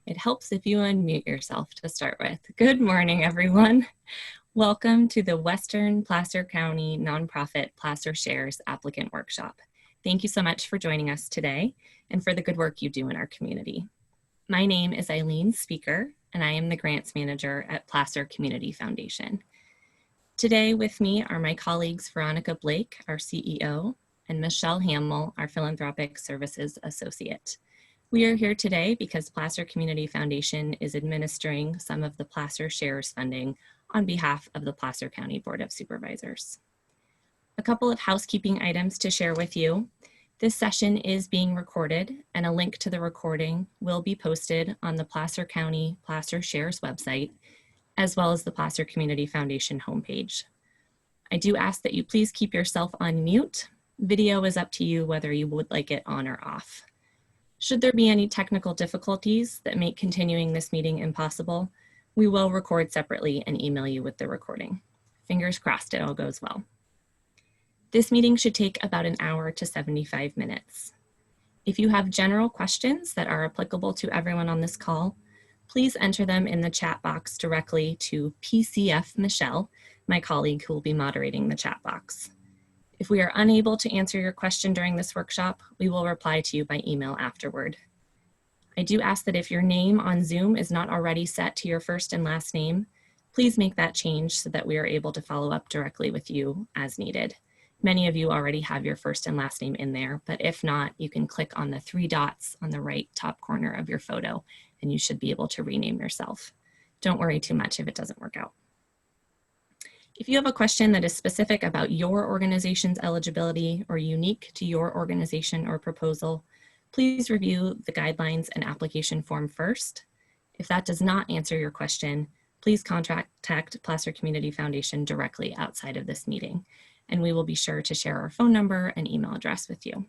It helps if you unmute yourself to start with. Good morning, everyone. Welcome to the Western Placer County Nonprofit Placer Shares Applicant Workshop. Thank you so much for joining us today and for the good work you do in our community. My name is Eileen Speaker, and I am the Grants Manager at Placer Community Foundation. Today with me are my colleagues Veronica Blake, our CEO, and Michelle Hamill, our Philanthropic Services Associate. We are here today because Placer Community Foundation is administering some of the Placer Shares funding on behalf of the Placer County Board of Supervisors. A couple of housekeeping items to share with you. This session is being recorded, and a link to the recording will be posted on the Placer County Placer Shares website, as well as the Placer Community Foundation homepage. I do ask that you please keep yourself on mute. Video is up to you whether you would like it on or off. Should there be any technical difficulties that make continuing this meeting impossible, we will record separately and email you with the recording. Fingers crossed it all goes well. This meeting should take about an hour to 75 minutes. If you have general questions that are applicable to everyone on this call, please enter them in the chat box directly to PCF Michelle, my colleague who will be moderating the chat box. If we are unable to answer your question during this workshop, we will reply to you by email afterward. I do ask that if your name on Zoom is not already set to your first and last name, please make that change so that we are able to follow up directly with you as needed. Many of you already have your first and last name in there, but if not, you can click on the 3 dots on the right top corner of your photo and you should be able to rename yourself. Don't worry too much if it doesn't work out. If you have a question that is specific about your organization's eligibility or unique to your organization or proposal, please review the guidelines and application form first. If that does not answer your question, please contact Placer Community Foundation directly outside of this meeting, and we will be sure to share our phone number and email address with you.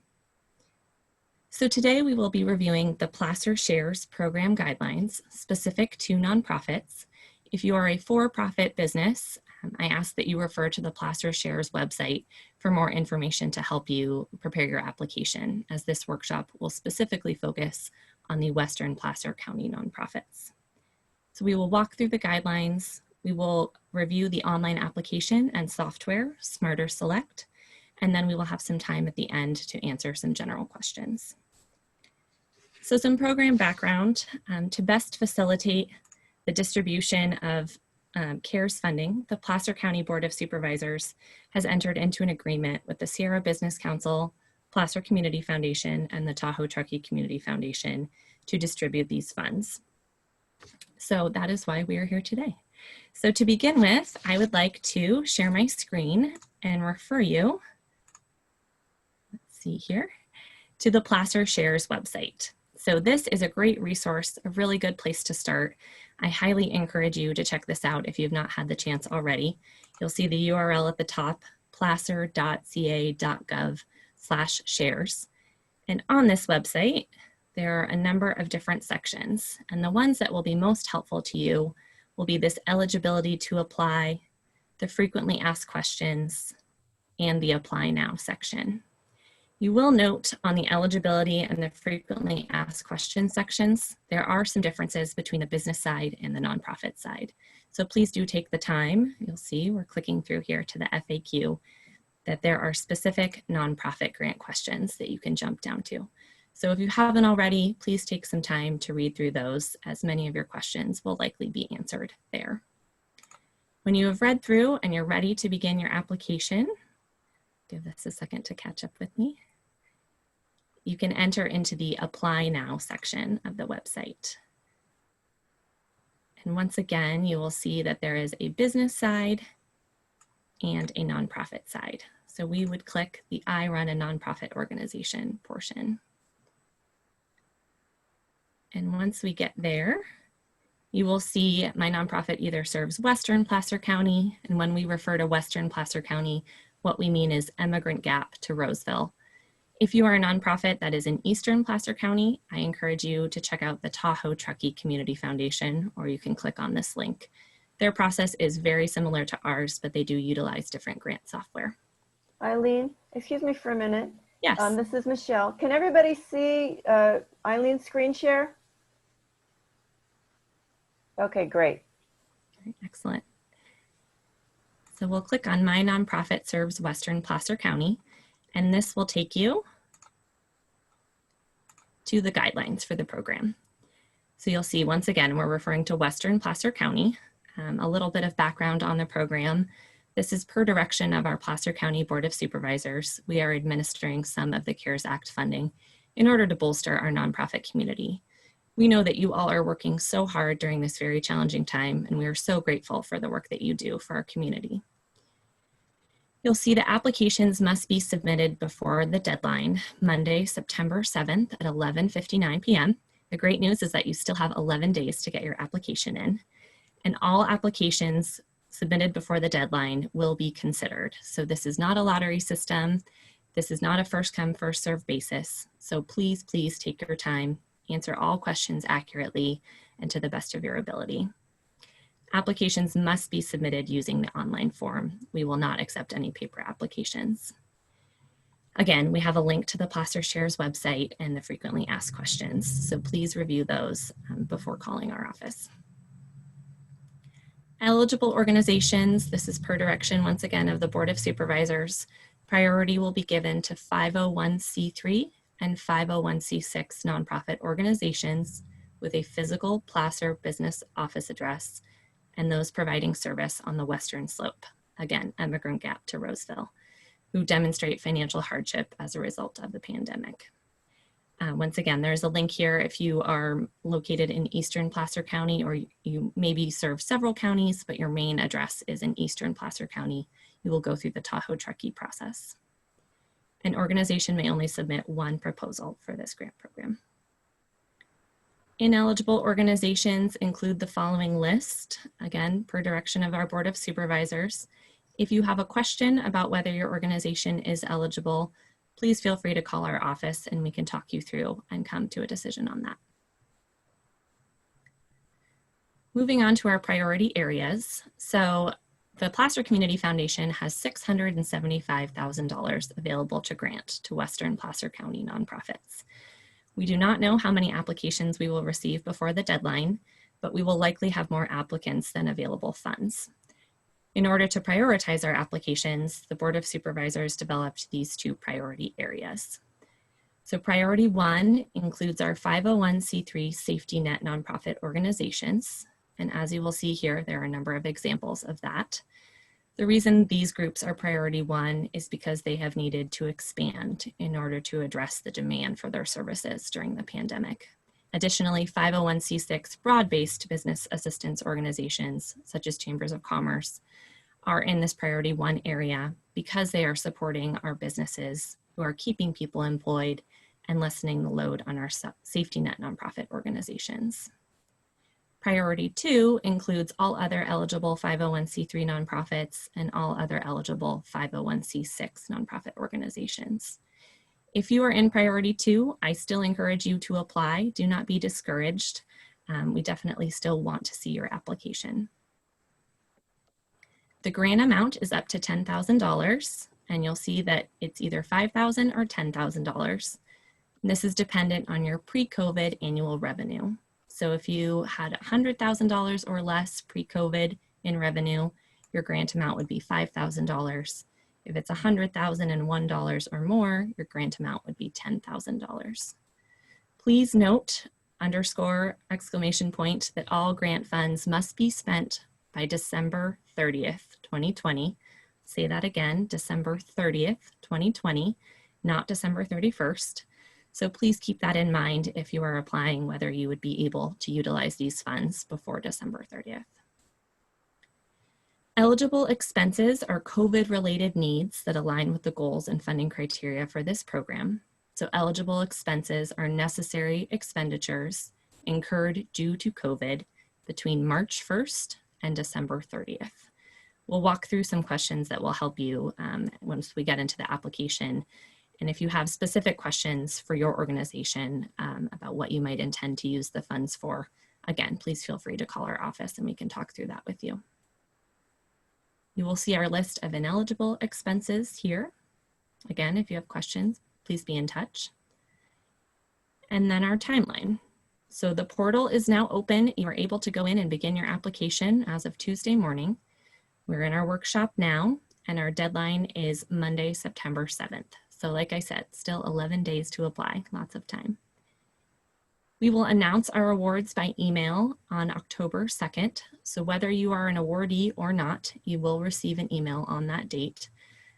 So today we will be reviewing the Placer Shares program guidelines specific to nonprofits. If you are a for-profit business, I ask that you refer to the Placer Shares website for more information to help you prepare your application, as this workshop will specifically focus on the Western Placer County nonprofits. So we will walk through the guidelines, we will review the online application and software, Smarter Select, and then we will have some time at the end to answer some general questions. So some program background to best facilitate the distribution of CARES funding, the Placer County Board of Supervisors has entered into an agreement with the Sierra Business Council, Placer Community Foundation, and the Tahoe Truckee Community Foundation to distribute these funds. So that is why we are here today. So to begin with, I would like to share my screen and refer you, let's see here, to the Placer Shares website. So this is a great resource, a really good place to start. I highly encourage you to check this out if you have not had the chance already. You'll see the URL at the top, placer.ca.gov/shares. And on this website, there are a number of different sections, and the ones that will be most helpful to you will be this Eligibility to Apply, the Frequently Asked Questions, and the Apply Now section. You will note on the eligibility and the frequently asked questions sections, there are some differences between the business side and the nonprofit side. So please do take the time. You'll see we're clicking through here to the FAQ that there are specific nonprofit grant questions that you can jump down to. So if you haven't already, please take some time to read through those, as many of your questions will likely be answered there. When you have read through and you're ready to begin your application, give this a second to catch up with me. You can enter into the Apply Now section of the website. And once again, you will see that there is a business side and a nonprofit side. So we would click the I run a nonprofit organization portion. And once we get there, you will see my nonprofit either serves Western Placer County, and when we refer to Western Placer County, what we mean is Emigrant Gap to Roseville. If you are a nonprofit that is in Eastern Placer County, I encourage you to check out the Tahoe Truckee Community Foundation, or you can click on this link. Their process is very similar to ours, but they do utilize different grant software. Eileen, excuse me for a minute. Yes. This is Michelle. Can everybody see Eileen's screen share? Okay, great. Excellent. So we'll click on My Nonprofit Serves Western Placer County, and this will take you to the guidelines for the program. So you'll see, once again, we're referring to Western Placer County. A little bit of background on the program. This is per direction of our Placer County Board of Supervisors. We are administering some of the CARES Act funding in order to bolster our nonprofit community. We know that you all are working so hard during this very challenging time, and we are so grateful for the work that you do for our community. You'll see the applications must be submitted before the deadline, Monday, September 7th at 11:59 p.m. The great news is that you still have 11 days to get your application in, and all applications submitted before the deadline will be considered. So this is not a lottery system. This is not a first come, first served basis. So please, please take your time, answer all questions accurately and to the best of your ability. Applications must be submitted using the online form. We will not accept any paper applications. Again, we have a link to the Placer Shares website and the frequently asked questions, so please review those before calling our office. Eligible organizations, this is per direction once again of the Board of Supervisors. Priority will be given to 501c3 and 501c6 nonprofit organizations with a physical Placer business office address and those providing service on the Western Slope, again, Emigrant Gap to Roseville, who demonstrate financial hardship as a result of the pandemic. Once again, there's a link here if you are located in Eastern Placer County, or you maybe serve several counties, but your main address is in Eastern Placer County. You will go through the Tahoe Truckee process. An organization may only submit one proposal for this grant program. Ineligible organizations include the following list, again, per direction of our Board of Supervisors. If you have a question about whether your organization is eligible, please feel free to call our office and we can talk you through and come to a decision on that. Moving on to our priority areas. So the Placer Community Foundation has $675,000 available to grant to Western Placer County nonprofits. We do not know how many applications we will receive before the deadline, but we will likely have more applicants than available funds. In order to prioritize our applications, the Board of Supervisors developed these two priority areas. So priority 1 includes our 501c3 safety net nonprofit organizations. And as you will see here, there are a number of examples of that. The reason these groups are priority 1 is because they have needed to expand in order to address the demand for their services during the pandemic. Additionally, 501c6 broad-based business assistance organizations, such as chambers of commerce, are in this priority 1 area because they are supporting our businesses who are keeping people employed and lessening the load on our safety net nonprofit organizations. Priority 2 includes all other eligible 501c3 nonprofits and all other eligible 501c6 nonprofit organizations. If you are in priority 2, I still encourage you to apply. Do not be discouraged. We definitely still want to see your application. The grant amount is up to $10,000, and you'll see that it's either $5,000 or $10,000. This is dependent on your pre-COVID annual revenue. So if you had $100,000 or less pre-COVID in revenue, your grant amount would be $5,000. If it's $100,001 or more, your grant amount would be $10,000. Please note, underscore, exclamation point, that all grant funds must be spent by December 30th, 2020. Say that again, December 30th, 2020, not December 31st. So please keep that in mind if you are applying, whether you would be able to utilize these funds before December 30th. Eligible expenses are COVID-related needs that align with the goals and funding criteria for this program. So eligible expenses are necessary expenditures incurred due to COVID between March 1st and December 30th. We'll walk through some questions that will help you once we get into the application. And if you have specific questions for your organization about what you might intend to use the funds for, again, please feel free to call our office and we can talk through that with you. You will see our list of ineligible expenses here. Again, if you have questions, please be in touch. And then our timeline. So the portal is now open. You are able to go in and begin your application as of Tuesday morning. We're in our workshop now, and our deadline is Monday, September 7th. So like I said, still 11 days to apply, lots of time. We will announce our awards by email on October 2nd. So whether you are an awardee or not, you will receive an email on that date.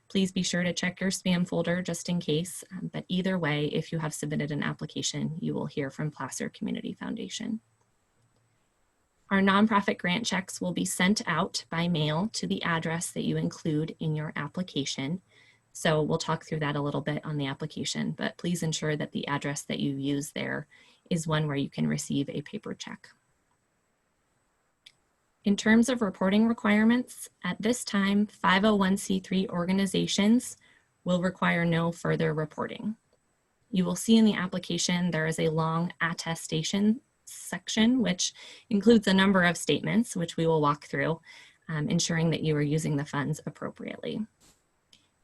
Please be sure to check your spam folder just in case, but either way, if you have submitted an application, you will hear from Placer Community Foundation. Our nonprofit grant checks will be sent out by mail to the address that you include in your application. So we'll talk through that a little bit on the application, but please ensure that the address that you use there is one where you can receive a paper check. In terms of reporting requirements, at this time, 501c3 organizations will require no further reporting. You will see in the application there is a long attestation section, which includes a number of statements, which we will walk through, ensuring that you are using the funds appropriately.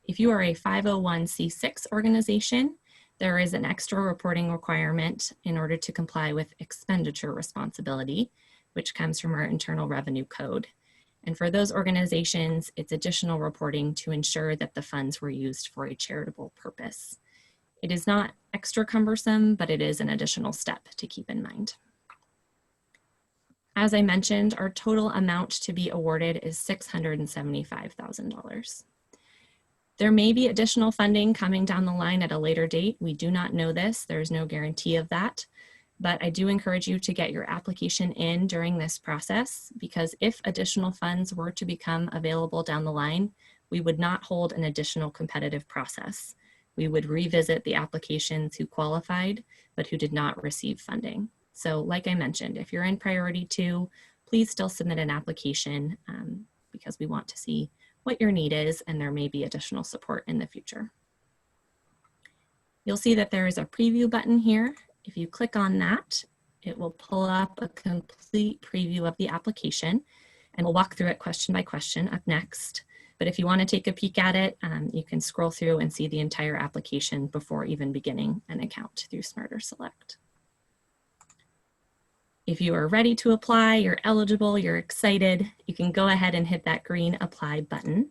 If you are a 501c6 organization, there is an extra reporting requirement in order to comply with expenditure responsibility, which comes from our Internal Revenue Code. And for those organizations, it's additional reporting to ensure that the funds were used for a charitable purpose. It is not extra cumbersome, but it is an additional step to keep in mind. As I mentioned, our total amount to be awarded is $675,000. There may be additional funding coming down the line at a later date. We do not know this. There's no guarantee of that. But I do encourage you to get your application in during this process, because if additional funds were to become available down the line, we would not hold an additional competitive process. We would revisit the applications who qualified, but who did not receive funding. So like I mentioned, if you're in priority 2, please still submit an application because we want to see what your need is, and there may be additional support in the future. You'll see that there is a preview button here. If you click on that, it will pull up a complete preview of the application, and we'll walk through it question by question up next. But if you want to take a peek at it, you can scroll through and see the entire application before even beginning an account through Smarter Select. If you are ready to apply, you're eligible, you're excited, you can go ahead and hit that green apply button.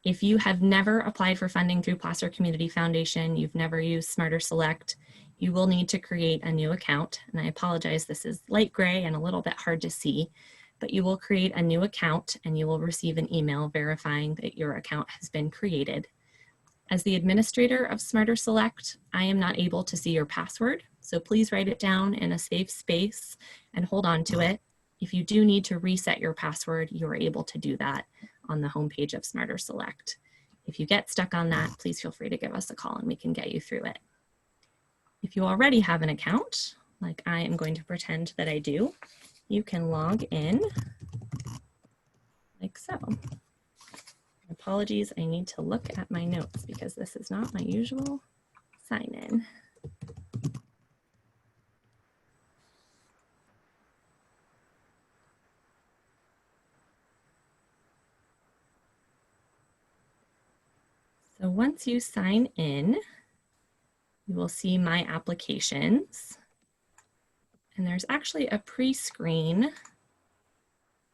If you have never applied for funding through Placer Community Foundation, you've never used Smarter Select, you will need to create a new account. And I apologize, this is light gray and a little bit hard to see, but you will create a new account and you will receive an email verifying that your account has been created. As the administrator of Smarter Select, I am not able to see your password, so please write it down in a safe space and hold on to it. If you do need to reset your password, you are able to do that on the homepage of Smarter Select. If you get stuck on that, please feel free to give us a call and we can get you through it. If you already have an account, like I am going to pretend that I do, you can log in like so. Apologies, I need to look at my notes because this is not my usual sign in. So once you sign in, you will see my applications. And there's actually a pre-screen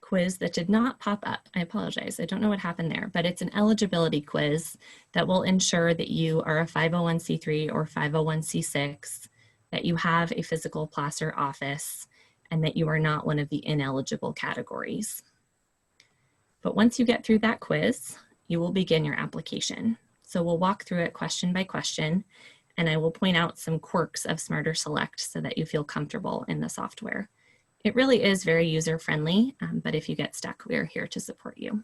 quiz that did not pop up. I apologize, I don't know what happened there, but it's an eligibility quiz that will ensure that you are a 501c3 or 501c6, that you have a physical Placer office, and that you are not one of the ineligible categories. But once you get through that quiz, you will begin your application. So we'll walk through it question by question, and I will point out some quirks of Smarter Select so that you feel comfortable in the software. It really is very user-friendly, but if you get stuck, we are here to support you.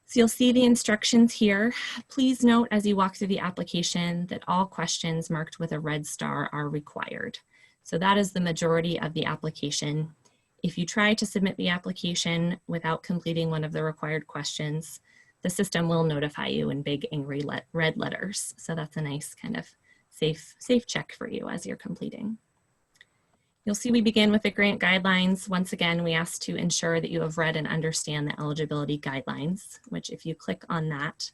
So you'll see the instructions here. Please note as you walk through the application that all questions marked with a red star are required. So that is the majority of the application. If you try to submit the application without completing one of the required questions, the system will notify you in big angry red letters. So that's a nice kind of safe check for you as you're completing. You'll see we begin with the grant guidelines. Once again, we ask to ensure that you have read and understand the eligibility guidelines, which if you click on that,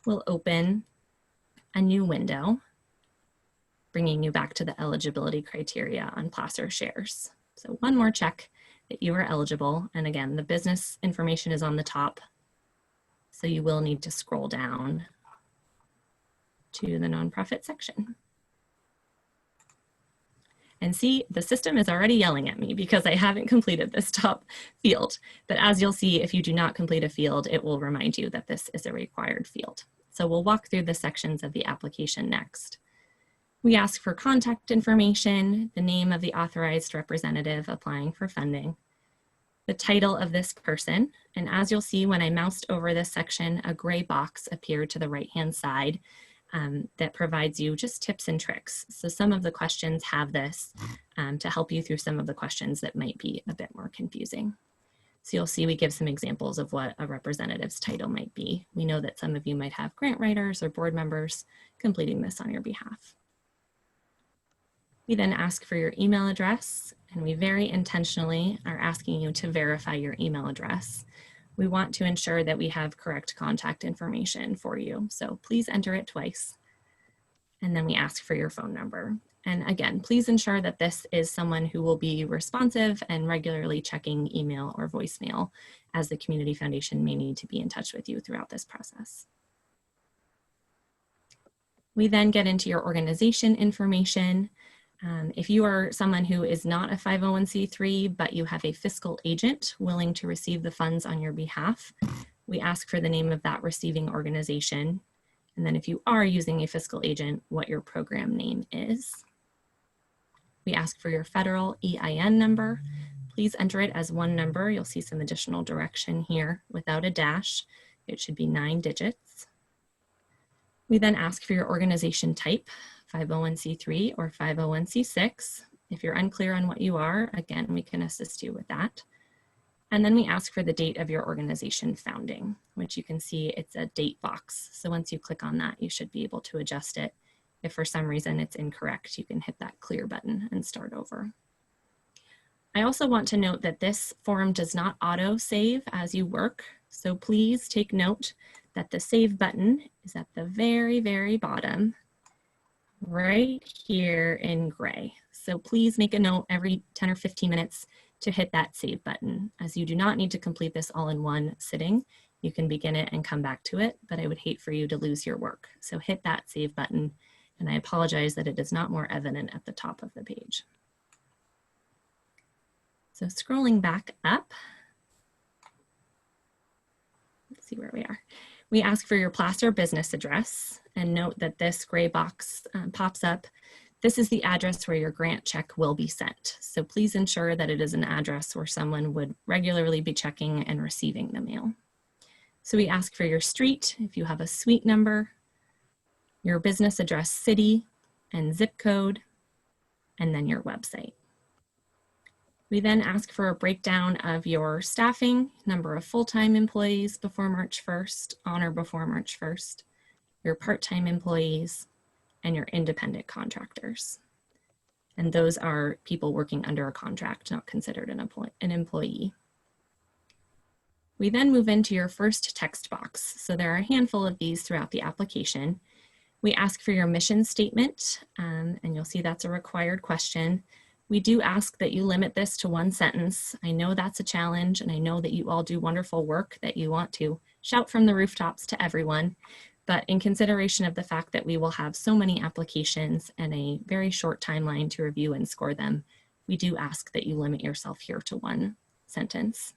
will open a new window. bringing you back to the eligibility criteria on Placer shares. So one more check that you are eligible. And again, the business information is on the top. So you will need to scroll down to the nonprofit section. And see, the system is already yelling at me because I haven't completed this top field. But as you'll see, if you do not complete a field, it will remind you that this is a required field. So we'll walk through the sections of the application next. We ask for contact information, the name of the authorized representative applying for funding, the title of this person, and as you'll see when I moused over this section, a gray box appeared to the right-hand side that provides you just tips and tricks. So some of the questions have this to help you through some of the questions that might be a bit more confusing. So you'll see we give some examples of what a representative's title might be. We know that some of you might have grant writers or board members completing this on your behalf. We then ask for your email address, and we very intentionally are asking you to verify your email address. We want to ensure that we have correct contact information for you, so please enter it twice. And then we ask for your phone number. And again, please ensure that this is someone who will be responsive and regularly checking email or voicemail, as the Community Foundation may need to be in touch with you throughout this process. We then get into your organization information. If you are someone who is not a 501c3, but you have a fiscal agent willing to receive the funds on your behalf, we ask for the name of that receiving organization. And then if you are using a fiscal agent, what your program name is. We ask for your federal EIN number. Please enter it as one number. You'll see some additional direction here without a dash. It should be 9 digits. We then ask for your organization type, 501c3 or 501c6. If you're unclear on what you are, again, we can assist you with that. And then we ask for the date of your organization founding, which you can see it's a date box. So once you click on that, you should be able to adjust it. If for some reason it's incorrect, you can hit that clear button and start over. I also want to note that this form does not auto save as you work. So please take note that the save button is at the very, very bottom, right here in gray. So please make a note every 10 or 15 minutes to hit that save button, as you do not need to complete this all in one sitting. You can begin it and come back to it, but I would hate for you to lose your work. So hit that save button, and I apologize that it is not more evident at the top of the page. So scrolling back up, let's see where we are. We ask for your Placer business address, and note that this gray box pops up. This is the address where your grant check will be sent. So please ensure that it is an address where someone would regularly be checking and receiving the mail. So we ask for your street, if you have a suite number, your business address, city, and zip code, and then your website. We then ask for a breakdown of your staffing, number of full-time employees before March 1st, on or before March 1st, your part-time employees, and your independent contractors. And those are people working under a contract, not considered an employee. We then move into your first text box. So there are a handful of these throughout the application. We ask for your mission statement, and you'll see that's a required question. We do ask that you limit this to one sentence. I know that's a challenge, and I know that you all do wonderful work that you want to shout from the rooftops to everyone. But in consideration of the fact that we will have so many applications and a very short timeline to review and score them, we do ask that you limit yourself here to one sentence.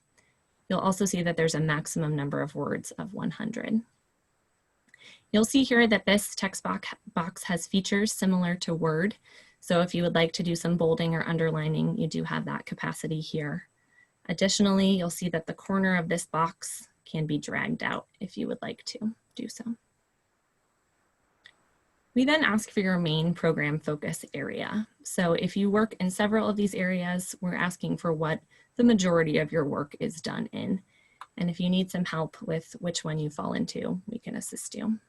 You'll also see that there's a maximum number of words of 100. You'll see here that this text box has features similar to Word. So if you would like to do some bolding or underlining, you do have that capacity here. Additionally, you'll see that the corner of this box can be dragged out if you would like to do so. We then ask for your main program focus area. So if you work in several of these areas, we're asking for what the majority of your work is done in. And if you need some help with which one you fall into, we can assist you.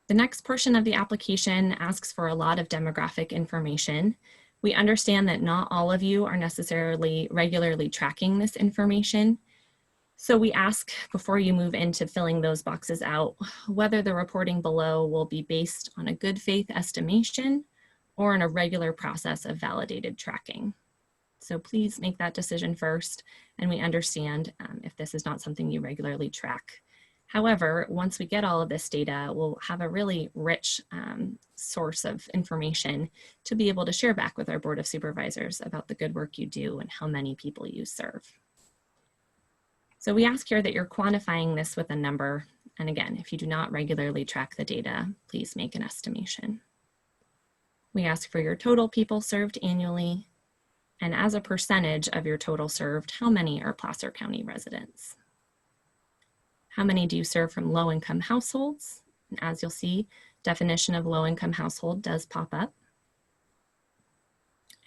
The next portion of the application asks for a lot of demographic information. We understand that not all of you are necessarily regularly tracking this information. So we ask before you move into filling those boxes out, whether the reporting below will be based on a good faith estimation or on a regular process of validated tracking. So please make that decision first, and we understand if this is not something you regularly track. However, once we get all of this data, we'll have a really rich source of information to be able to share back with our Board of Supervisors about the good work you do and how many people you serve. So we ask here that you're quantifying this with a number. And again, if you do not regularly track the data, please make an estimation. We ask for your total people served annually, and as a percentage of your total served, how many are Placer County residents? How many do you serve from low-income households? And as you'll see, definition of low-income household does pop up.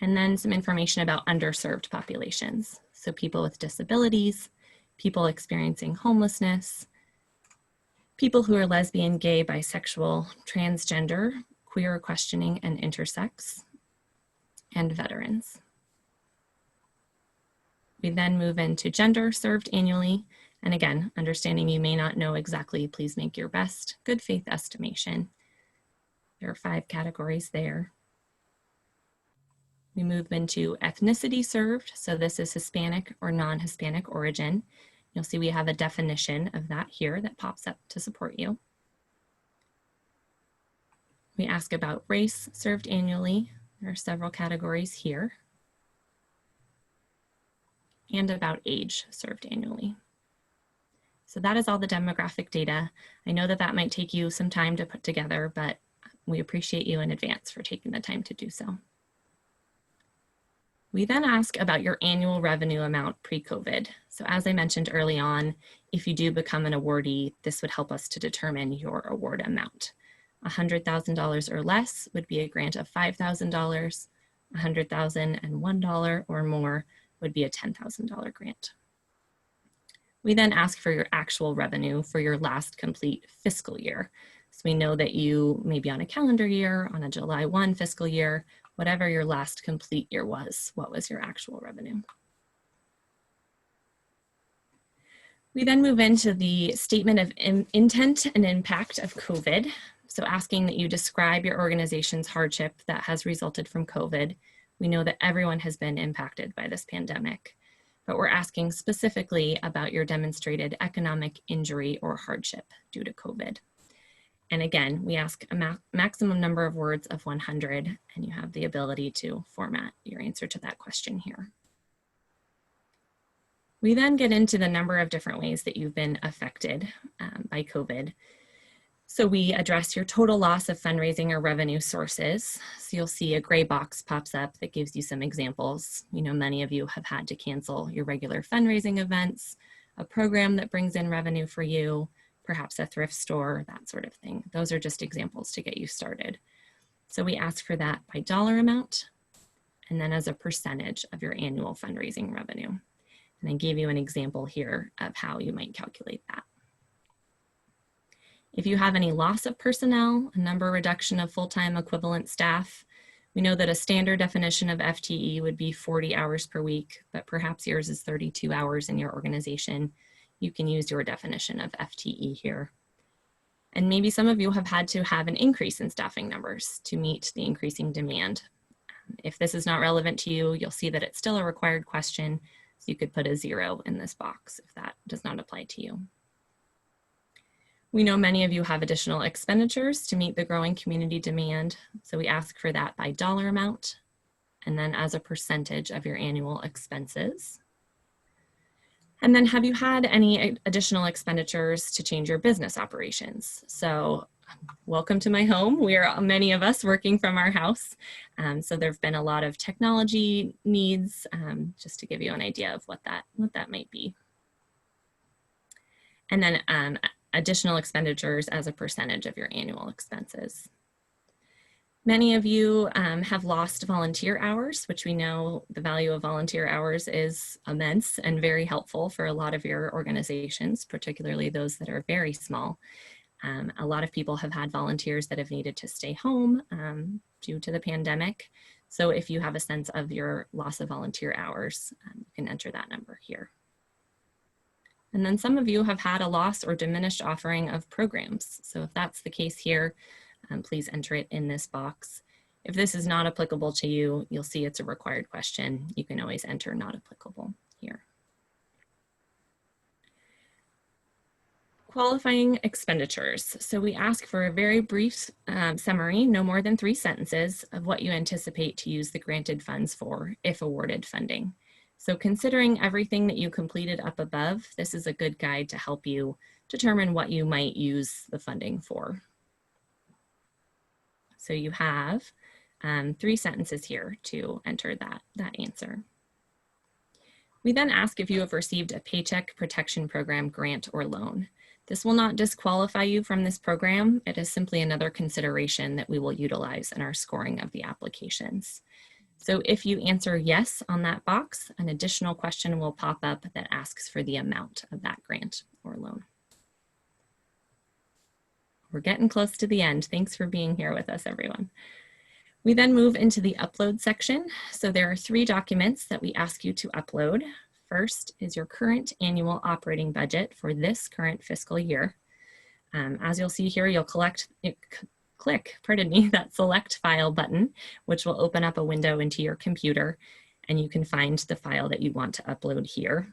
And then some information about underserved populations. So people with disabilities, people experiencing homelessness, people who are lesbian, gay, bisexual, transgender, queer questioning, and intersex, and veterans. We then move into gender served annually. And again, understanding you may not know exactly, please make your best good faith estimation. There are 5 categories there. We move into ethnicity served. So this is Hispanic or non-Hispanic origin. You'll see we have a definition of that here that pops up to support you. We ask about race served annually. There are several categories here. And about age served annually. So that is all the demographic data. I know that that might take you some time to put together, but we appreciate you in advance for taking the time to do so. We then ask about your annual revenue amount pre-COVID. So as I mentioned early on, if you do become an awardee, this would help us to determine your award amount. $100,000 or less would be a grant of $5,000, $100,001 or more would be a $10,000 grant. We then ask for your actual revenue for your last complete fiscal year. So we know that you may be on a calendar year, on a July 1 fiscal year, whatever your last complete year was, what was your actual revenue? We then move into the statement of intent and impact of COVID. So asking that you describe your organization's hardship that has resulted from COVID. We know that everyone has been impacted by this pandemic, but we're asking specifically about your demonstrated economic injury or hardship due to COVID. And again, we ask a maximum number of words of 100, and you have the ability to format your answer to that question here. We then get into the number of different ways that you've been affected by COVID. So we address your total loss of fundraising or revenue sources. So you'll see a gray box pops up that gives you some examples. You know, many of you have had to cancel your regular fundraising events, a program that brings in revenue for you, perhaps a thrift store, that sort of thing. Those are just examples to get you started. So we ask for that by dollar amount, and then as a percentage of your annual fundraising revenue. And I gave you an example here of how you might calculate that. If you have any loss of personnel, a number reduction of full-time equivalent staff, we know that a standard definition of FTE would be 40 hours per week, but perhaps yours is 32 hours in your organization. You can use your definition of FTE here. And maybe some of you have had to have an increase in staffing numbers to meet the increasing demand. If this is not relevant to you, you'll see that it's still a required question, so you could put a 0 in this box if that does not apply to you. We know many of you have additional expenditures to meet the growing community demand, so we ask for that by dollar amount, and then as a percentage of your annual expenses. And then have you had any additional expenditures to change your business operations? So welcome to my home. We are, many of us, working from our house. So there've been a lot of technology needs, just to give you an idea of what that might be. And then additional expenditures as a percentage of your annual expenses. Many of you have lost volunteer hours, which we know the value of volunteer hours is immense and very helpful for a lot of your organizations, particularly those that are very small. A lot of people have had volunteers that have needed to stay home due to the pandemic. So if you have a sense of your loss of volunteer hours, you can enter that number here. And then some of you have had a loss or diminished offering of programs. So if that's the case here, please enter it in this box. If this is not applicable to you, you'll see it's a required question. You can always enter not applicable here. Qualifying expenditures. So we ask for a very brief summary, no more than 3 sentences, of what you anticipate to use the granted funds for if awarded funding. So considering everything that you completed up above, this is a good guide to help you determine what you might use the funding for. So you have 3 sentences here to enter that answer. We then ask if you have received a Paycheck Protection Program grant or loan. This will not disqualify you from this program. It is simply another consideration that we will utilize in our scoring of the applications. So if you answer yes on that box, an additional question will pop up that asks for the amount of that grant or loan. We're getting close to the end. Thanks for being here with us, everyone. We then move into the upload section. So there are 3 documents that we ask you to upload. First is your current annual operating budget for this current fiscal year. As you'll see here, you'll click that select file button, which will open up a window into your computer, and you can find the file that you want to upload here.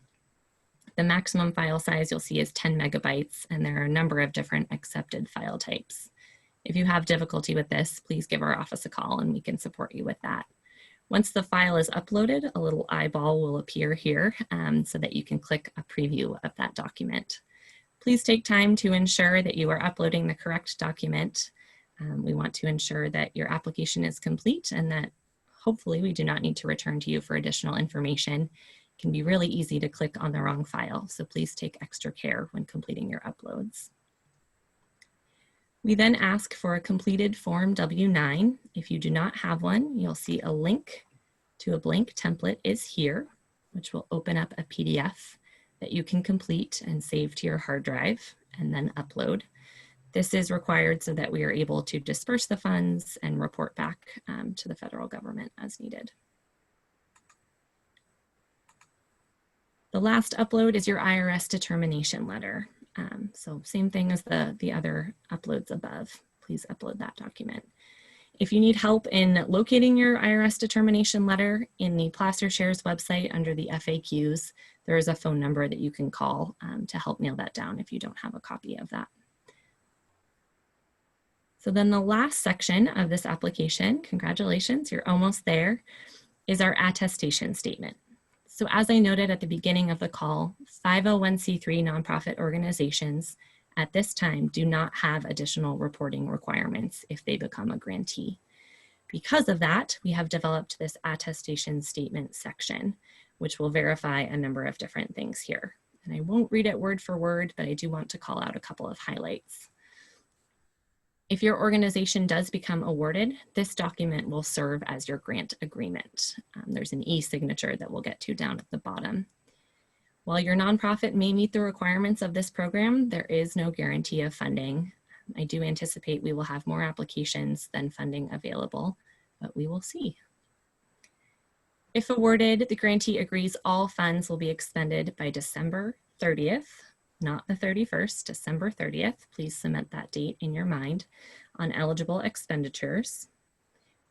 The maximum file size you'll see is 10 megabytes, and there are a number of different accepted file types. If you have difficulty with this, please give our office a call and we can support you with that. Once the file is uploaded, a little eyeball will appear here so that you can click a preview of that document. Please take time to ensure that you are uploading the correct document. We want to ensure that your application is complete and that hopefully we do not need to return to you for additional information. It can be really easy to click on the wrong file, so please take extra care when completing your uploads. We then ask for a completed Form W-9. If you do not have one, you'll see a link to a blank template is here, which will open up a PDF that you can complete and save to your hard drive and then upload. This is required so that we are able to disperse the funds and report back to the federal government as needed. The last upload is your Irs Determination Letter. So same thing as the other uploads above. Please upload that document. If you need help in locating your Irs Determination Letter in the Placer Shares website under the FAQs, there is a phone number that you can call to help nail that down if you don't have a copy of that. So then the last section of this application, congratulations, you're almost there, is our attestation statement. So as I noted at the beginning of the call, 501c3 nonprofit organizations at this time do not have additional reporting requirements if they become a grantee. Because of that, we have developed this attestation statement section, which will verify a number of different things here. And I won't read it word for word, but I do want to call out a couple of highlights. If your organization does become awarded, this document will serve as your grant agreement. There's an e-signature that we'll get to down at the bottom. While your nonprofit may meet the requirements of this program, there is no guarantee of funding. I do anticipate we will have more applications than funding available, but we will see. If awarded, the grantee agrees all funds will be expended by December 30th, not the 31st, December 30th. Please cement that date in your mind on eligible expenditures.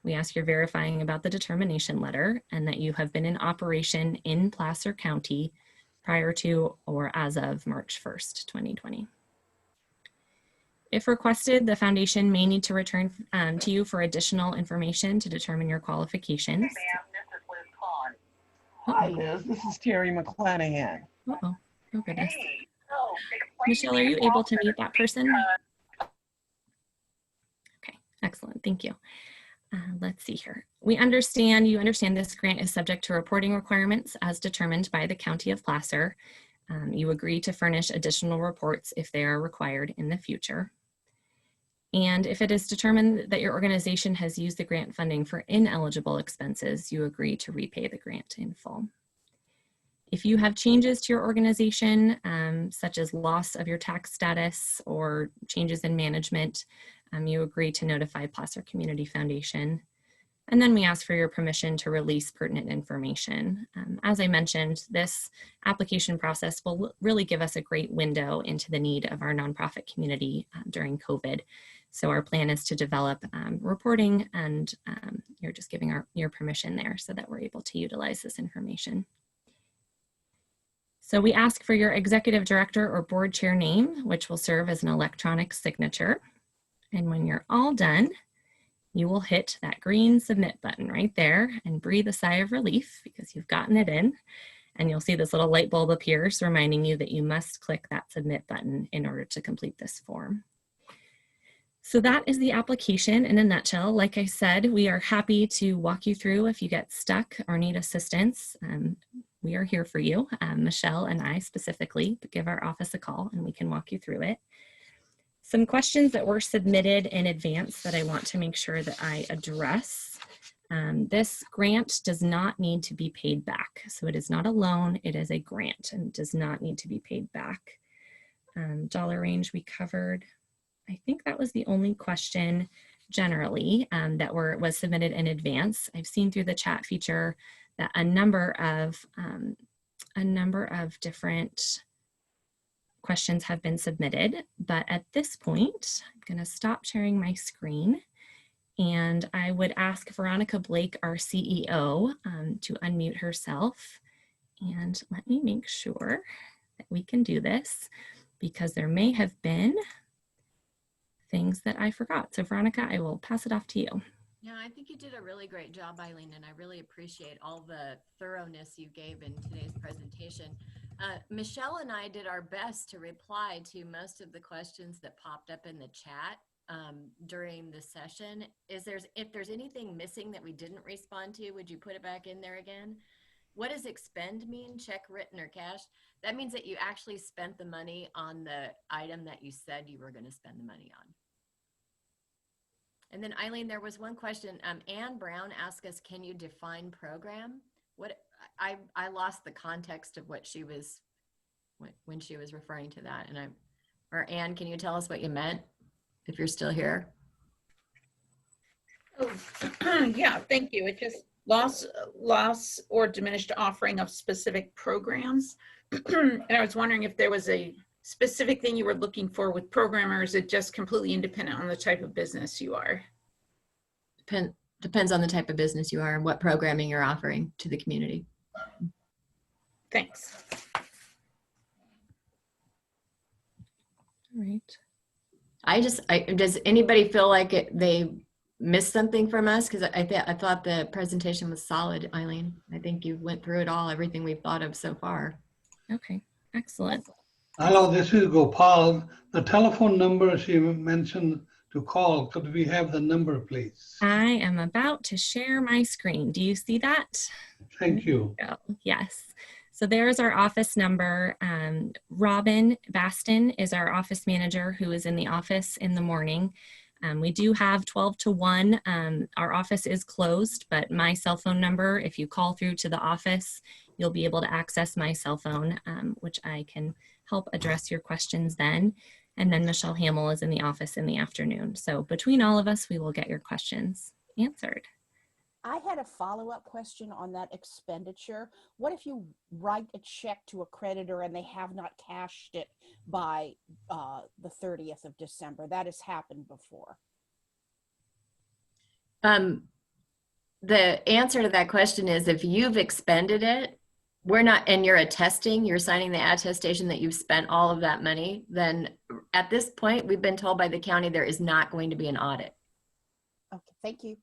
We ask you're verifying about the determination letter and that you have been in operation in Placer County prior to or as of March 1st, 2020. If requested, the foundation may need to return to you for additional information to determine your qualifications. Hey, ma'am, this is Liz Kahn. Hi, Liz. This is Terry McClanahan. Uh-oh. Oh, goodness. Hey, Michelle, are you able to mute that person? Okay, excellent. Thank you. Let's see here. You understand this grant is subject to reporting requirements as determined by the County of Placer. You agree to furnish additional reports if they are required in the future. And if it is determined that your organization has used the grant funding for ineligible expenses, you agree to repay the grant in full. If you have changes to your organization, such as loss of your tax status or changes in management, you agree to notify Placer Community Foundation. And then we ask for your permission to release pertinent information. As I mentioned, this application process will really give us a great window into the need of our nonprofit community during COVID. So our plan is to develop reporting, and you're just giving your permission there so that we're able to utilize this information. So we ask for your executive director or board chair name, which will serve as an electronic signature. And when you're all done, you will hit that green submit button right there and breathe a sigh of relief because you've gotten it in. And you'll see this little light bulb appears reminding you that you must click that submit button in order to complete this form. So that is the application in a nutshell. Like I said, we are happy to walk you through if you get stuck or need assistance. We are here for you. Michelle and I specifically, but give our office a call and we can walk you through it. Some questions that were submitted in advance that I want to make sure that I address. This grant does not need to be paid back. So it is not a loan, it is a grant and does not need to be paid back. Dollar range we covered. I think that was the only question generally that was submitted in advance. I've seen through the chat feature that a number of different questions have been submitted, but at this point, I'm going to stop sharing my screen and I would ask Veronica Blake, our CEO, to unmute herself. And let me make sure that we can do this because there may have been things that I forgot. So Veronica, I will pass it off to you. Yeah, I think you did a really great job, Eileen, and I really appreciate all the thoroughness you gave in today's presentation. Michelle and I did our best to reply to most of the questions that popped up in the chat during the session. If there's anything missing that we didn't respond to, would you put it back in there again? What does expend mean? Check, written, or cash? That means that you actually spent the money on the item that you said you were going to spend the money on. And then Eileen, there was one question. Ann Brown asked us, can you define program? What I lost the context of what she was, when she was referring to that. And or Ann, can you tell us what you meant if you're still here? Oh, yeah, thank you. It just loss or diminished offering of specific programs. And I was wondering if there was a specific thing you were looking for with program, or is it just completely independent on the type of business you are? Depends on the type of business you are and what programming you're offering to the community. Thanks. All right. Does anybody feel like they missed something from us? Because I thought the presentation was solid, Eileen. I think you went through it all, everything we've thought of so far. Okay, excellent. Hello, this is Gopal. The telephone number she mentioned to call, could we have the number, please? I am about to share my screen. Do you see that? Thank you. Yes. So there's our office number. Robin Baston is our office manager who is in the office in the morning. We do have 12 to 1. Our office is closed, but my cell phone number, if you call through to the office, you'll be able to access my cell phone, which I can help address your questions then. And then Michelle Hamill is in the office in the afternoon. So between all of us, we will get your questions answered. I had a follow-up question on that expenditure. What if you write a check to a creditor and they have not cashed it by the 30th of December? That has happened before. The answer to that question is if you've expended it, and you're attesting, you're signing the attestation that you've spent all of that money, then at this point, we've been told by the county there is not going to be an audit. Okay, thank you.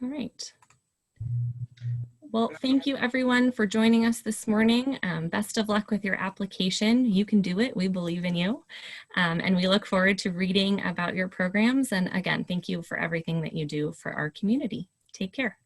All right. Well, thank you everyone for joining us this morning. Best of luck with your application. You can do it. We believe in you. And we look forward to reading about your programs. And again, thank you for everything that you do for our community. Take care.